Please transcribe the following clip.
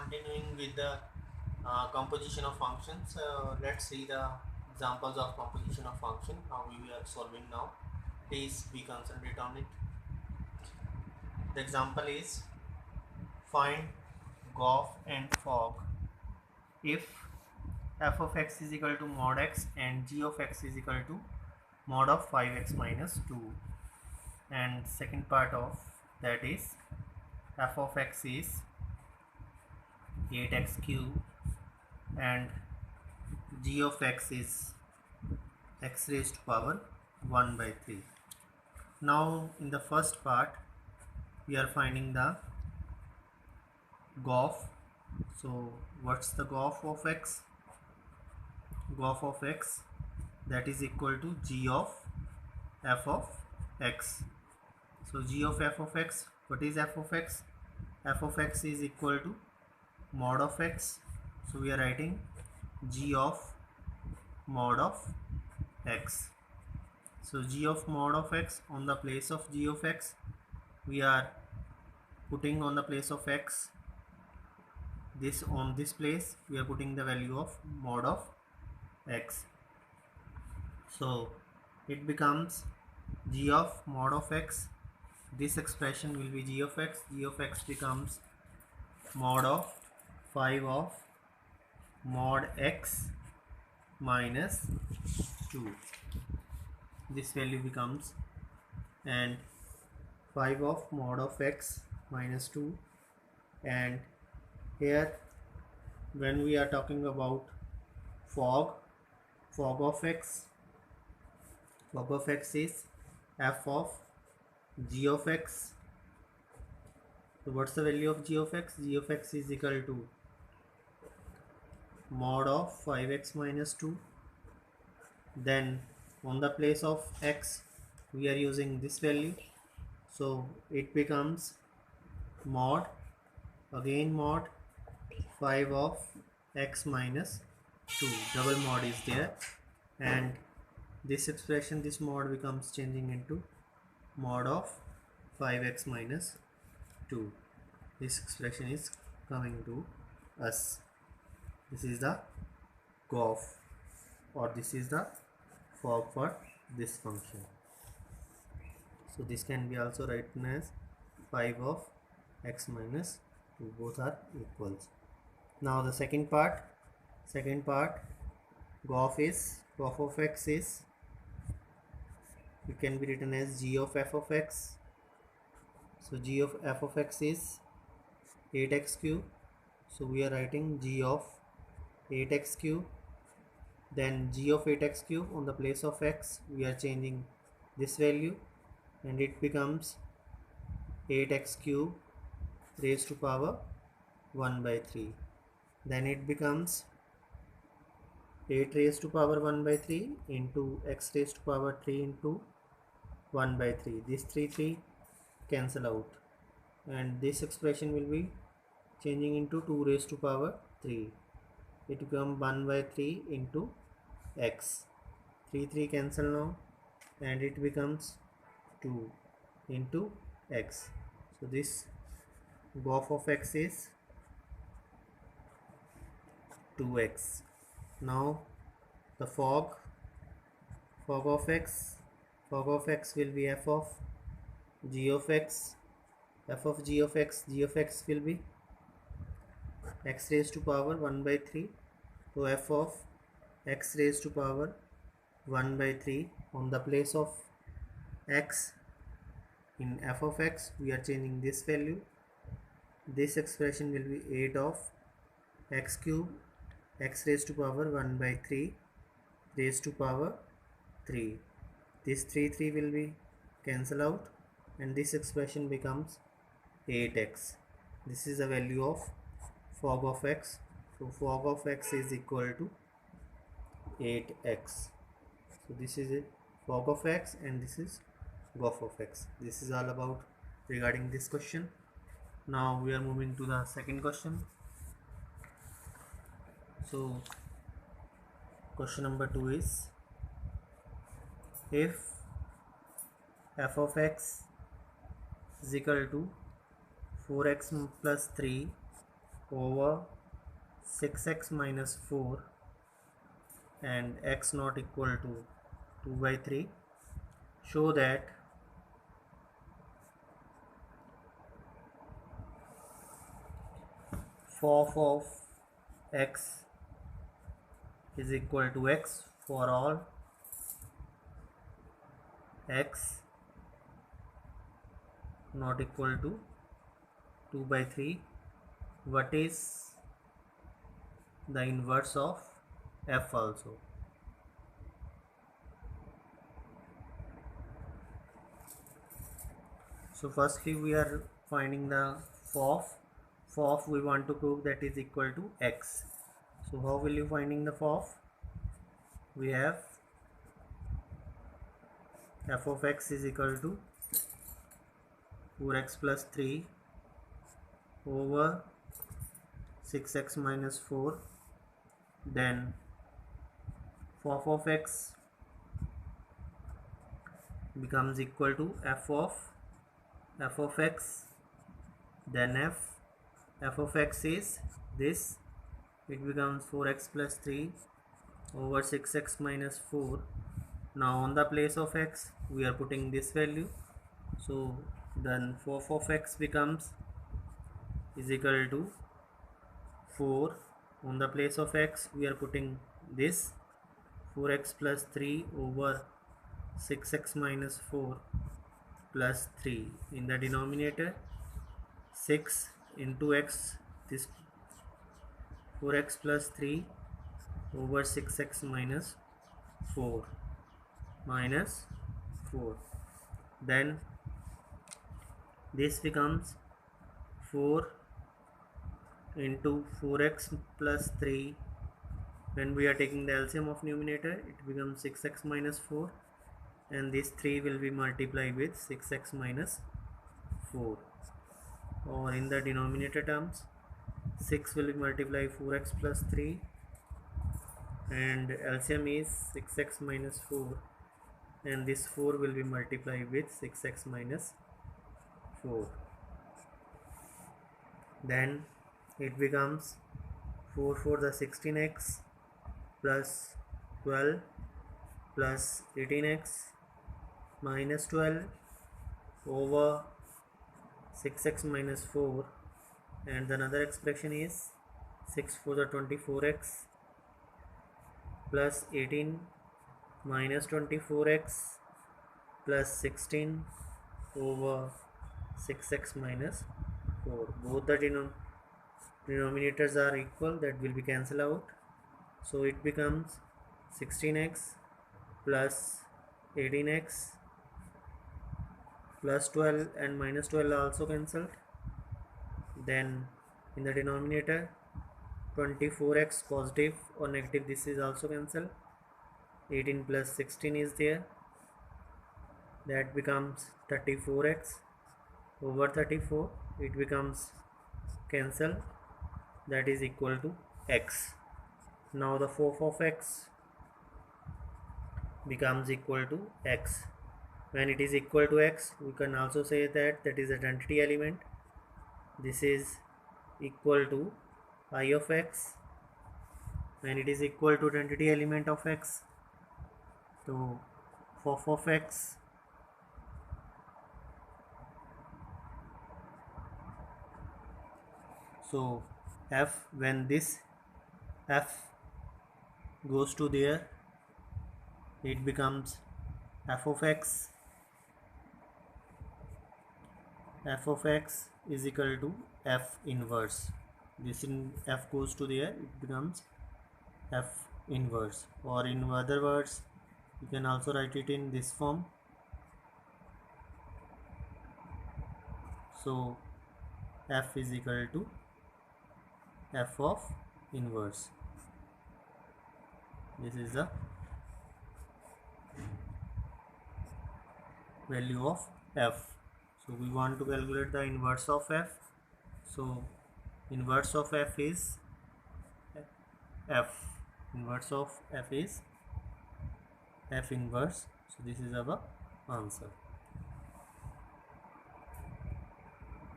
continuing with the composition of functions. Let's see the examples of composition of function. Now we are solving now. Please be concentrate on it. The example is find Goff and Fogg if f of x is equal to mod x and g of x is equal to mod of 5x minus 2, and second part of that is f of x is 8x cube and g of x is x raised to power 1 by 3. Now in the first part we are finding the Goff. So what's the Goff of x? Goff of x, that is equal to g of f of x. So g of f of x, what is f of x? F of x is equal to mod of x. So we are writing g of mod of x. So g of mod of x, on the place of g of x we are putting on the place of x, this on this place we are putting the value of mod of x. So it becomes g of mod of x. This expression will be g of x. G of x becomes mod of 5 of mod x minus 2. This value becomes, and 5 of mod of x minus 2, and here when we are talking about fog of x, fog of x is f of g of x. So what's the value of g of x? G of x is equal to mod of 5x minus 2. Then on the place of x we are using this value, so it becomes mod, again mod 5 of x minus 2, double mod is there, and this expression, this mod becomes changing into mod of 5x minus 2. This expression is coming to us. This is the Goff, or this is the fog for this function. So this can be also written as 5 of x minus 2, both are equals. Now the second part Goff of x is, it can be written as g of f of x. So g of f of x is 8x cube. So we are writing g of 8x cube. Then g of 8x cube, on the place of x we are changing this value, and it becomes 8x cube raised to power 1 by 3. Then it becomes 8 raised to power 1 by 3 into x raised to power 3 into 1 by 3. This 3 cancel out, and this expression will be changing into 2 raised to power 3. It becomes 1 by 3 into x. 3 cancel now, and it becomes 2 into x. So this Goff of x is 2x. Now the fog of x will be f of g of x. F of g of x will be x raised to power 1 by 3. So f of x raised to power 1 by 3, on the place of x in f of x we are changing this value. This expression will be 8 of x cube x raised to power 1 by 3 raised to power 3. This 3 will be cancel out, and this expression becomes 8x. This is the value of fog of x. So fog of x is equal to 8x. So this is it, fog of x, and this is Goff of x. This is all about regarding this question. Now we are moving to the second question. So question number 2 is, if f of x is equal to 4x plus 3 over 6x minus 4 and x not equal to 2 by 3. Show that f of x is equal to x for all x not equal to 2 by 3. What is the inverse of f also? So firstly we are finding the f we want to prove that is equal to x. So how will you finding the f? We have f of x is equal to 4x plus 3 over 6x minus 4. Then f of x becomes equal to f of x, then f of x is this, it becomes 4x plus 3 over 6x minus 4. Now on the place of x we are putting this value, so then f of x becomes is equal to 4. On the place of x we are putting this 4x plus 3 over 6x minus 4 plus 3. In the denominator 6 into x, this 4x plus 3 over 6x minus 4 minus 4. Then this becomes 4 into 4x plus 3. When we are taking the LCM of numerator, it becomes 6x minus 4, and this 3 will be multiplied with 6x minus 4. Or in the denominator terms, 6 will be multiplied 4x plus 3, and LCM is 6x minus 4, and this 4 will be multiplied with 6x minus 4. Then it becomes 4 for the 16x plus 12 plus 18x minus 12 over 6x minus 4, and another expression is 6 for the 24x plus 18 minus 24x plus 16 over 6x minus 4. Both the denominators are equal, that will be cancelled out, so it becomes 16x plus 18x plus 12 and minus 12 are also cancelled. Then in the denominator 24x positive or negative, this is also cancelled. 18 plus 16 is there, that becomes 34x over 34, it becomes cancelled, that is equal to x. Now the f of x becomes equal to x. When it is equal to x, we can also say that that is identity element. This is equal to I of x. When it is equal to identity element of x, so f of x so f, when this f goes to there, it becomes f of x is equal to f inverse. This in f goes to there, it becomes f inverse, or in other words you can also write it in this form. So f is equal to f of inverse. This is the value of f. So we want to calculate the inverse of f. So inverse of f is f. Inverse of f is f inverse. So this is our answer.